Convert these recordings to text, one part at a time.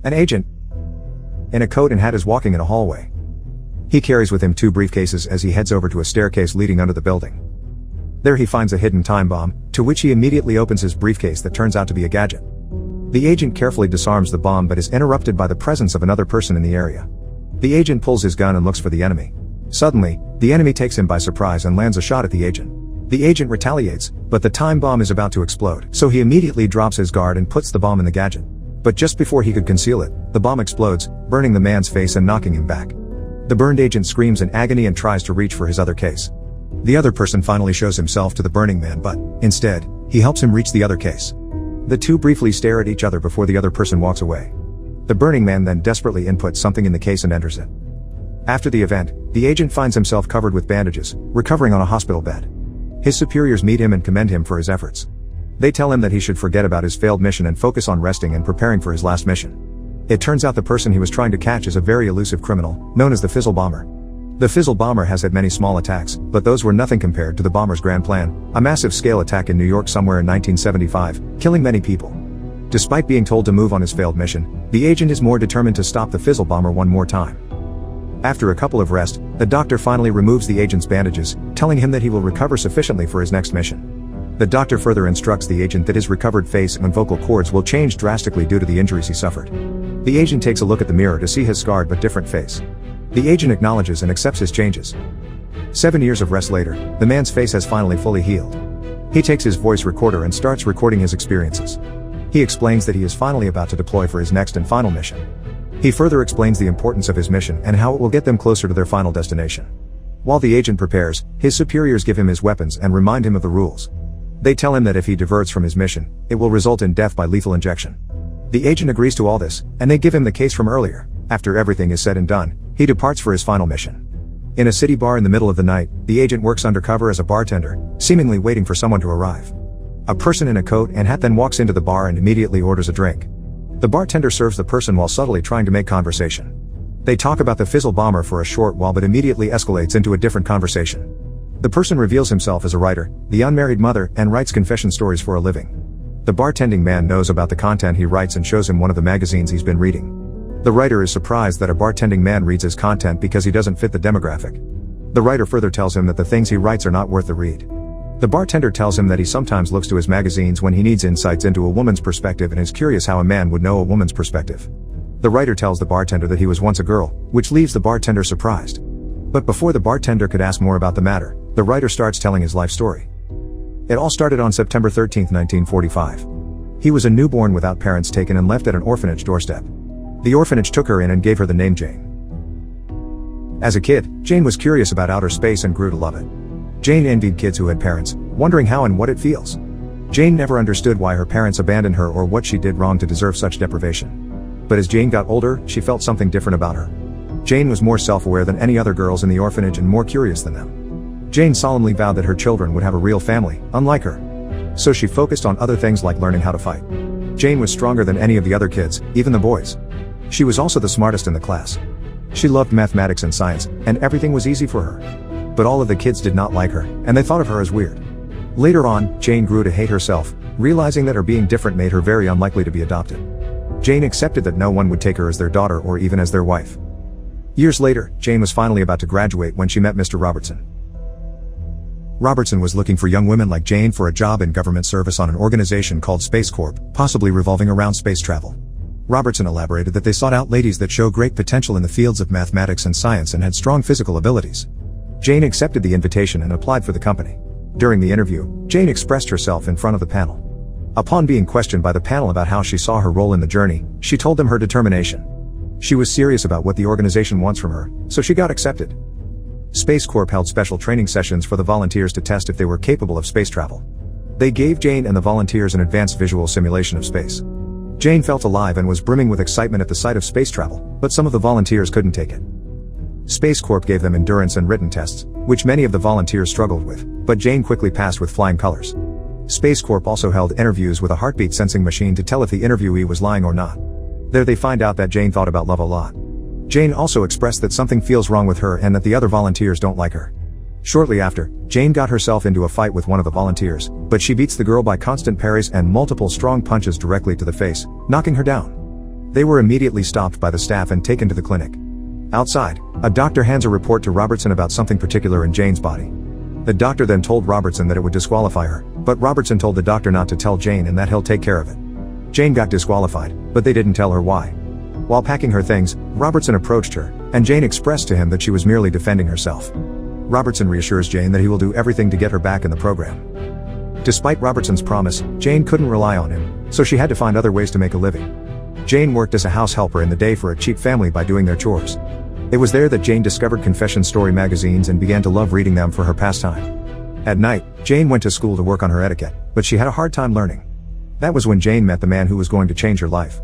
An agent in a coat and hat is walking in a hallway. He carries with him 2 briefcases as he heads over to a staircase leading under the building. There he finds a hidden time bomb, to which he immediately opens his briefcase that turns out to be a gadget. The agent carefully disarms the bomb but is interrupted by the presence of another person in the area. The agent pulls his gun and looks for the enemy. Suddenly, the enemy takes him by surprise and lands a shot at the agent. The agent retaliates, but the time bomb is about to explode, so he immediately drops his guard and puts the bomb in the gadget. But just before he could conceal it, the bomb explodes, burning the man's face and knocking him back. The burned agent screams in agony and tries to reach for his other case. The other person finally shows himself to the burning man, but, instead, he helps him reach the other case. The two briefly stare at each other before the other person walks away. The burning man then desperately inputs something in the case and enters it. After the event, the agent finds himself covered with bandages, recovering on a hospital bed. His superiors meet him and commend him for his efforts. They tell him that he should forget about his failed mission and focus on resting and preparing for his last mission. It turns out the person he was trying to catch is a very elusive criminal, known as the Fizzle Bomber. The Fizzle Bomber has had many small attacks, but those were nothing compared to the bomber's grand plan, a massive scale attack in New York somewhere in 1975, killing many people. Despite being told to move on his failed mission, the agent is more determined to stop the Fizzle Bomber one more time. After a couple of rest, the doctor finally removes the agent's bandages, telling him that he will recover sufficiently for his next mission. The doctor further instructs the agent that his recovered face and vocal cords will change drastically due to the injuries he suffered. The agent takes a look at the mirror to see his scarred but different face. The agent acknowledges and accepts his changes. 7 years of rest later, the man's face has finally fully healed. He takes his voice recorder and starts recording his experiences. He explains that he is finally about to deploy for his next and final mission. He further explains the importance of his mission and how it will get them closer to their final destination. While the agent prepares, his superiors give him his weapons and remind him of the rules. They tell him that if he diverts from his mission, it will result in death by lethal injection. The agent agrees to all this, and they give him the case from earlier. After everything is said and done, he departs for his final mission. In a city bar in the middle of the night, the agent works undercover as a bartender, seemingly waiting for someone to arrive. A person in a coat and hat then walks into the bar and immediately orders a drink. The bartender serves the person while subtly trying to make conversation. They talk about the Fizzle Bomber for a short while but immediately escalates into a different conversation. The person reveals himself as a writer, the unmarried mother, and writes confession stories for a living. The bartending man knows about the content he writes and shows him one of the magazines he's been reading. The writer is surprised that a bartending man reads his content because he doesn't fit the demographic. The writer further tells him that the things he writes are not worth the read. The bartender tells him that he sometimes looks to his magazines when he needs insights into a woman's perspective and is curious how a man would know a woman's perspective. The writer tells the bartender that he was once a girl, which leaves the bartender surprised. But before the bartender could ask more about the matter, the writer starts telling his life story. It all started on September 13, 1945. He was a newborn without parents, taken and left at an orphanage doorstep. The orphanage took her in and gave her the name Jane. As a kid, Jane was curious about outer space and grew to love it. Jane envied kids who had parents, wondering how and what it feels. Jane never understood why her parents abandoned her or what she did wrong to deserve such deprivation. But as Jane got older, she felt something different about her. Jane was more self-aware than any other girls in the orphanage and more curious than them. Jane solemnly vowed that her children would have a real family, unlike her. So she focused on other things like learning how to fight. Jane was stronger than any of the other kids, even the boys. She was also the smartest in the class. She loved mathematics and science, and everything was easy for her. But all of the kids did not like her, and they thought of her as weird. Later on, Jane grew to hate herself, realizing that her being different made her very unlikely to be adopted. Jane accepted that no one would take her as their daughter or even as their wife. Years later, Jane was finally about to graduate when she met Mr. Robertson. Robertson was looking for young women like Jane for a job in government service on an organization called Space Corp, possibly revolving around space travel. Robertson elaborated that they sought out ladies that show great potential in the fields of mathematics and science and had strong physical abilities. Jane accepted the invitation and applied for the company. During the interview, Jane expressed herself in front of the panel. Upon being questioned by the panel about how she saw her role in the journey, she told them her determination. She was serious about what the organization wants from her, so she got accepted. Space Corp held special training sessions for the volunteers to test if they were capable of space travel. They gave Jane and the volunteers an advanced visual simulation of space. Jane felt alive and was brimming with excitement at the sight of space travel, but some of the volunteers couldn't take it. Space Corp gave them endurance and written tests, which many of the volunteers struggled with, but Jane quickly passed with flying colors. Space Corp also held interviews with a heartbeat sensing machine to tell if the interviewee was lying or not. There they find out that Jane thought about love a lot. Jane also expressed that something feels wrong with her and that the other volunteers don't like her. Shortly after, Jane got herself into a fight with one of the volunteers, but she beats the girl by constant parries and multiple strong punches directly to the face, knocking her down. They were immediately stopped by the staff and taken to the clinic. Outside, a doctor hands a report to Robertson about something particular in Jane's body. The doctor then told Robertson that it would disqualify her, but Robertson told the doctor not to tell Jane and that he'll take care of it. Jane got disqualified, but they didn't tell her why. While packing her things, Robertson approached her, and Jane expressed to him that she was merely defending herself. Robertson reassures Jane that he will do everything to get her back in the program. Despite Robertson's promise, Jane couldn't rely on him, so she had to find other ways to make a living. Jane worked as a house helper in the day for a cheap family by doing their chores. It was there that Jane discovered confession story magazines and began to love reading them for her pastime. At night, Jane went to school to work on her etiquette, but she had a hard time learning. That was when Jane met the man who was going to change her life.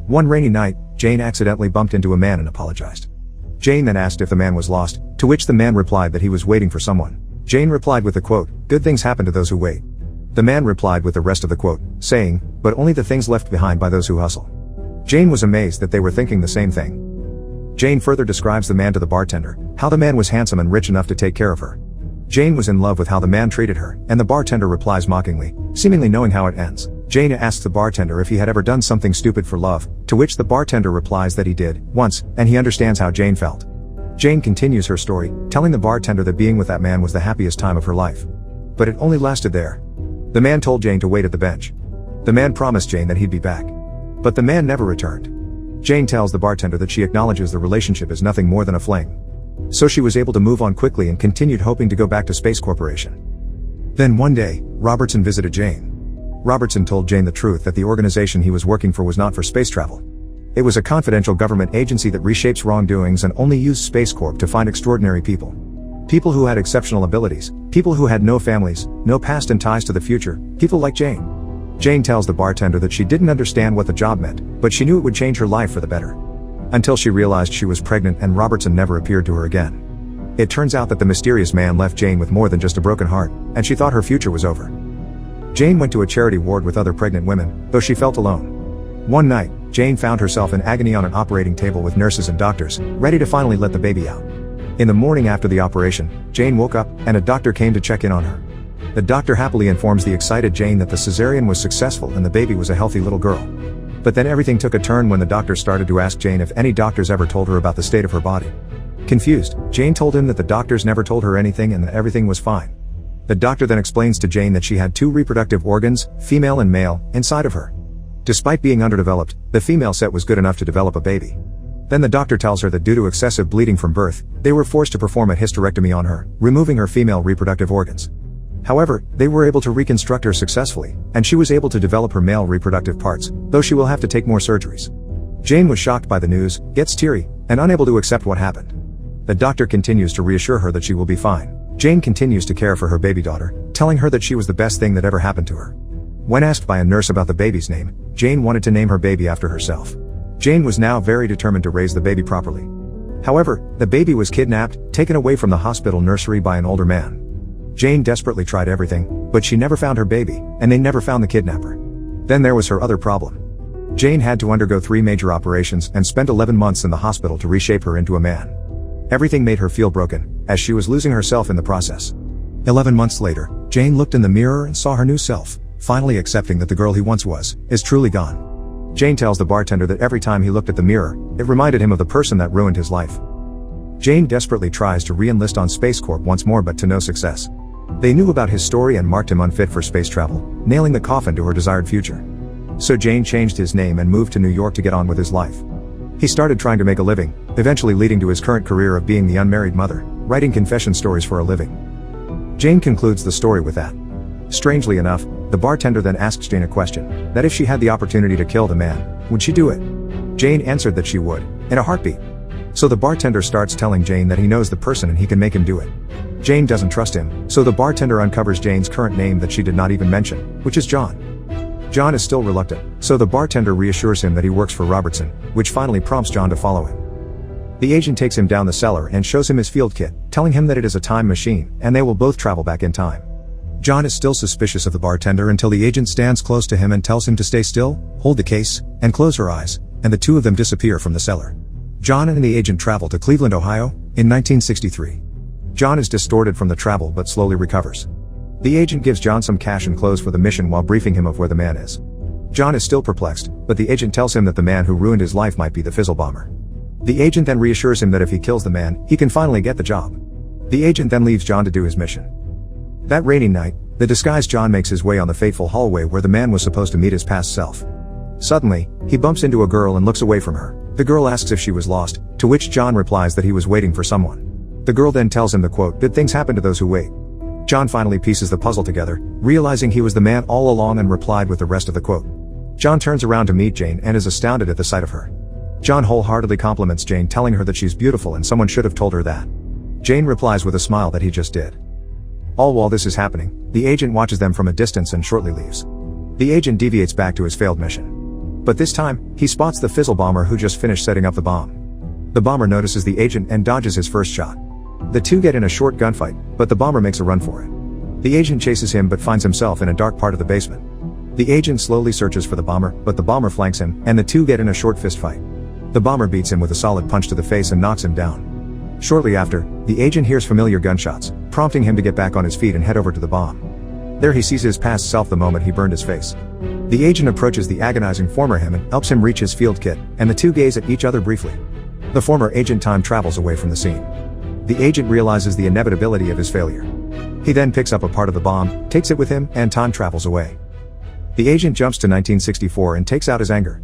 One rainy night, Jane accidentally bumped into a man and apologized. Jane then asked if the man was lost, to which the man replied that he was waiting for someone. Jane replied with the quote, "Good things happen to those who wait." The man replied with the rest of the quote, saying, "But only the things left behind by those who hustle." Jane was amazed that they were thinking the same thing. Jane further describes the man to the bartender, how the man was handsome and rich enough to take care of her. Jane was in love with how the man treated her, and the bartender replies mockingly, seemingly knowing how it ends. Jane asks the bartender if he had ever done something stupid for love, to which the bartender replies that he did, once, and he understands how Jane felt. Jane continues her story, telling the bartender that being with that man was the happiest time of her life. But it only lasted there. The man told Jane to wait at the bench. The man promised Jane that he'd be back. But the man never returned. Jane tells the bartender that she acknowledges the relationship is nothing more than a fling. So she was able to move on quickly and continued hoping to go back to Space Corporation. Then one day, Robertson visited Jane. Robertson told Jane the truth that the organization he was working for was not for space travel. It was a confidential government agency that reshapes wrongdoings and only used Space Corp to find extraordinary people. People who had exceptional abilities, people who had no families, no past and ties to the future, people like Jane. Jane tells the bartender that she didn't understand what the job meant, but she knew it would change her life for the better. Until she realized she was pregnant and Robertson never appeared to her again. It turns out that the mysterious man left Jane with more than just a broken heart, and she thought her future was over. Jane went to a charity ward with other pregnant women, though she felt alone. One night, Jane found herself in agony on an operating table with nurses and doctors, ready to finally let the baby out. In the morning after the operation, Jane woke up, and a doctor came to check in on her. The doctor happily informs the excited Jane that the cesarean was successful and the baby was a healthy little girl. But then everything took a turn when the doctor started to ask Jane if any doctors ever told her about the state of her body. Confused, Jane told him that the doctors never told her anything and that everything was fine. The doctor then explains to Jane that she had 2 reproductive organs, female and male, inside of her. Despite being underdeveloped, the female set was good enough to develop a baby. Then the doctor tells her that due to excessive bleeding from birth, they were forced to perform a hysterectomy on her, removing her female reproductive organs. However, they were able to reconstruct her successfully, and she was able to develop her male reproductive parts, though she will have to take more surgeries. Jane was shocked by the news, gets teary, and unable to accept what happened. The doctor continues to reassure her that she will be fine. Jane continues to care for her baby daughter, telling her that she was the best thing that ever happened to her. When asked by a nurse about the baby's name, Jane wanted to name her baby after herself. Jane was now very determined to raise the baby properly. However, the baby was kidnapped, taken away from the hospital nursery by an older man. Jane desperately tried everything, but she never found her baby, and they never found the kidnapper. Then there was her other problem. Jane had to undergo 3 major operations and spent 11 months in the hospital to reshape her into a man. Everything made her feel broken, as she was losing herself in the process. 11 months later, Jane looked in the mirror and saw her new self, finally accepting that the girl he once was, is truly gone. Jane tells the bartender that every time he looked at the mirror, it reminded him of the person that ruined his life. Jane desperately tries to re-enlist on Space Corp once more but to no success. They knew about his story and marked him unfit for space travel, nailing the coffin to her desired future. So Jane changed his name and moved to New York to get on with his life. He started trying to make a living, eventually leading to his current career of being the unmarried mother, writing confession stories for a living. Jane concludes the story with that. Strangely enough, the bartender then asks Jane a question, that if she had the opportunity to kill the man, would she do it? Jane answered that she would, in a heartbeat. So the bartender starts telling Jane that he knows the person and he can make him do it. Jane doesn't trust him, so the bartender uncovers Jane's current name that she did not even mention, which is John. John is still reluctant, so the bartender reassures him that he works for Robertson, which finally prompts John to follow him. The agent takes him down the cellar and shows him his field kit, telling him that it is a time machine, and they will both travel back in time. John is still suspicious of the bartender until the agent stands close to him and tells him to stay still, hold the case, and close her eyes, and the two of them disappear from the cellar. John and the agent travel to Cleveland, Ohio, in 1963. John is distorted from the travel but slowly recovers. The agent gives John some cash and clothes for the mission while briefing him of where the man is. John is still perplexed, but the agent tells him that the man who ruined his life might be the Fizzle Bomber. The agent then reassures him that if he kills the man, he can finally get the job. The agent then leaves John to do his mission. That rainy night, the disguised John makes his way on the fateful hallway where the man was supposed to meet his past self. Suddenly, he bumps into a girl and looks away from her. The girl asks if she was lost, to which John replies that he was waiting for someone. The girl then tells him the quote, "Good things happen to those who wait." John finally pieces the puzzle together, realizing he was the man all along, and replied with the rest of the quote. John turns around to meet Jane and is astounded at the sight of her. John wholeheartedly compliments Jane, telling her that she's beautiful and someone should have told her that. Jane replies with a smile that he just did. All while this is happening, the agent watches them from a distance and shortly leaves. The agent deviates back to his failed mission. But this time, he spots the Fizzle Bomber who just finished setting up the bomb. The bomber notices the agent and dodges his first shot. The two get in a short gunfight, but the bomber makes a run for it. The agent chases him but finds himself in a dark part of the basement. The agent slowly searches for the bomber, but the bomber flanks him, and the two get in a short fist fight. The bomber beats him with a solid punch to the face and knocks him down. Shortly after, the agent hears familiar gunshots, prompting him to get back on his feet and head over to the bomb. There he sees his past self the moment he burned his face. The agent approaches the agonizing former him and helps him reach his field kit, and the two gaze at each other briefly. The former agent time travels away from the scene. The agent realizes the inevitability of his failure. He then picks up a part of the bomb, takes it with him, and time travels away. The agent jumps to 1964 and takes out his anger.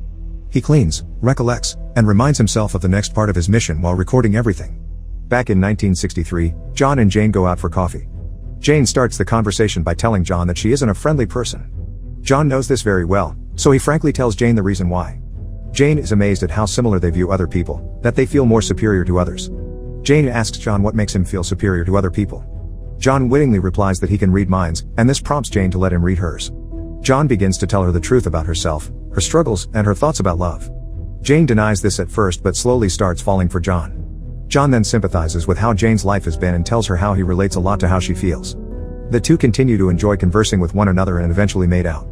He cleans, recollects, and reminds himself of the next part of his mission while recording everything. Back in 1963, John and Jane go out for coffee. Jane starts the conversation by telling John that she isn't a friendly person. John knows this very well, so he frankly tells Jane the reason why. Jane is amazed at how similar they view other people, that they feel more superior to others. Jane asks John what makes him feel superior to other people. John wittingly replies that he can read minds, and this prompts Jane to let him read hers. John begins to tell her the truth about herself, her struggles, and her thoughts about love. Jane denies this at first but slowly starts falling for John. John then sympathizes with how Jane's life has been and tells her how he relates a lot to how she feels. The two continue to enjoy conversing with one another and eventually made out.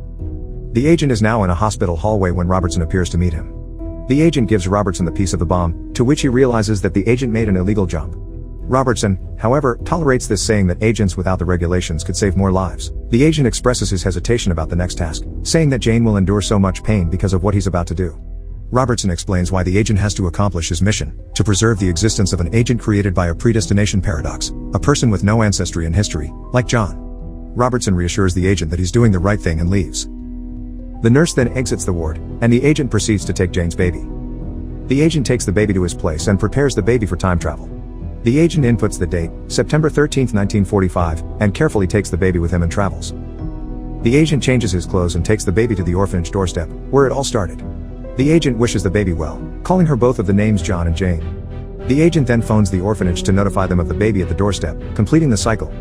The agent is now in a hospital hallway when Robertson appears to meet him. The agent gives Robertson the piece of the bomb, to which he realizes that the agent made an illegal jump. Robertson, however, tolerates this, saying that agents without the regulations could save more lives. The agent expresses his hesitation about the next task, saying that Jane will endure so much pain because of what he's about to do. Robertson explains why the agent has to accomplish his mission, to preserve the existence of an agent created by a predestination paradox, a person with no ancestry and history, like John. Robertson reassures the agent that he's doing the right thing and leaves. The nurse then exits the ward, and the agent proceeds to take Jane's baby. The agent takes the baby to his place and prepares the baby for time travel. The agent inputs the date, September 13, 1945, and carefully takes the baby with him and travels. The agent changes his clothes and takes the baby to the orphanage doorstep, where it all started. The agent wishes the baby well, calling her both of the names John and Jane. The agent then phones the orphanage to notify them of the baby at the doorstep, completing the cycle.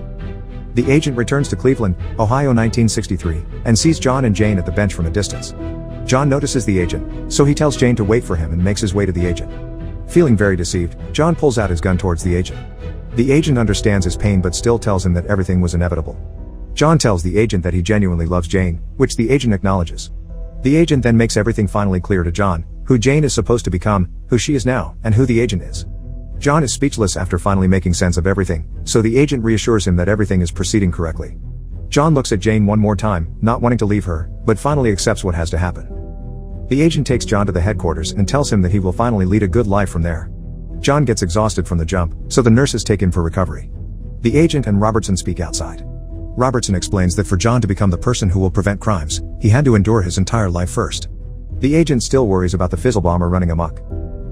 The agent returns to Cleveland, Ohio 1963, and sees John and Jane at the bench from a distance. John notices the agent, so he tells Jane to wait for him and makes his way to the agent. Feeling very deceived, John pulls out his gun towards the agent. The agent understands his pain but still tells him that everything was inevitable. John tells the agent that he genuinely loves Jane, which the agent acknowledges. The agent then makes everything finally clear to John, who Jane is supposed to become, who she is now, and who the agent is. John is speechless after finally making sense of everything, so the agent reassures him that everything is proceeding correctly. John looks at Jane one more time, not wanting to leave her, but finally accepts what has to happen. The agent takes John to the headquarters and tells him that he will finally lead a good life from there. John gets exhausted from the jump, so the nurses take him for recovery. The agent and Robertson speak outside. Robertson explains that for John to become the person who will prevent crimes, he had to endure his entire life first. The agent still worries about the Fizzle Bomber running amok.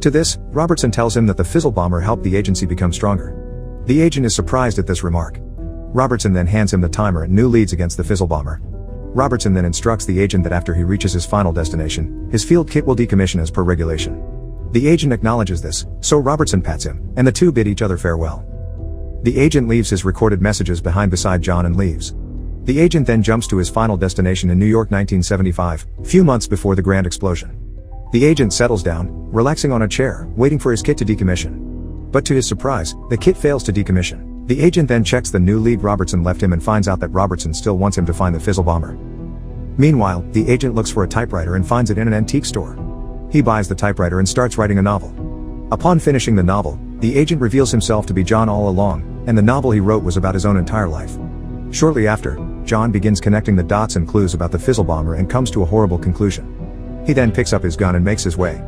To this, Robertson tells him that the Fizzle Bomber helped the agency become stronger. The agent is surprised at this remark. Robertson then hands him the timer and new leads against the Fizzle Bomber. Robertson then instructs the agent that after he reaches his final destination, his field kit will decommission as per regulation. The agent acknowledges this, so Robertson pats him, and the two bid each other farewell. The agent leaves his recorded messages behind beside John and leaves. The agent then jumps to his final destination in New York 1975, few months before the grand explosion. The agent settles down, relaxing on a chair, waiting for his kit to decommission. But to his surprise, the kit fails to decommission. The agent then checks the new lead Robertson left him and finds out that Robertson still wants him to find the Fizzle Bomber. Meanwhile, the agent looks for a typewriter and finds it in an antique store. He buys the typewriter and starts writing a novel. Upon finishing the novel, the agent reveals himself to be John all along, and the novel he wrote was about his own entire life. Shortly after, John begins connecting the dots and clues about the Fizzle Bomber and comes to a horrible conclusion. He then picks up his gun and makes his way.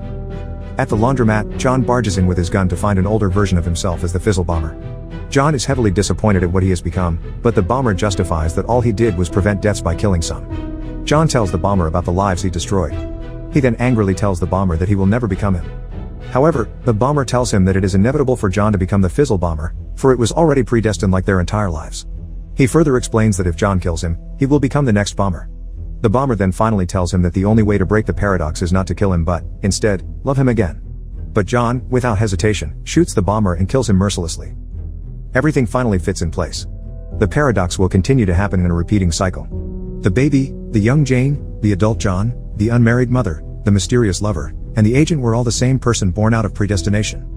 At the laundromat, John barges in with his gun to find an older version of himself as the Fizzle Bomber. John is heavily disappointed at what he has become, but the bomber justifies that all he did was prevent deaths by killing some. John tells the bomber about the lives he destroyed. He then angrily tells the bomber that he will never become him. However, the bomber tells him that it is inevitable for John to become the Fizzle Bomber, for it was already predestined like their entire lives. He further explains that if John kills him, he will become the next bomber. The bomber then finally tells him that the only way to break the paradox is not to kill him but, instead, love him again. But John, without hesitation, shoots the bomber and kills him mercilessly. Everything finally fits in place. The paradox will continue to happen in a repeating cycle. The baby, the young Jane, the adult John, the unmarried mother, the mysterious lover, and the agent were all the same person born out of predestination.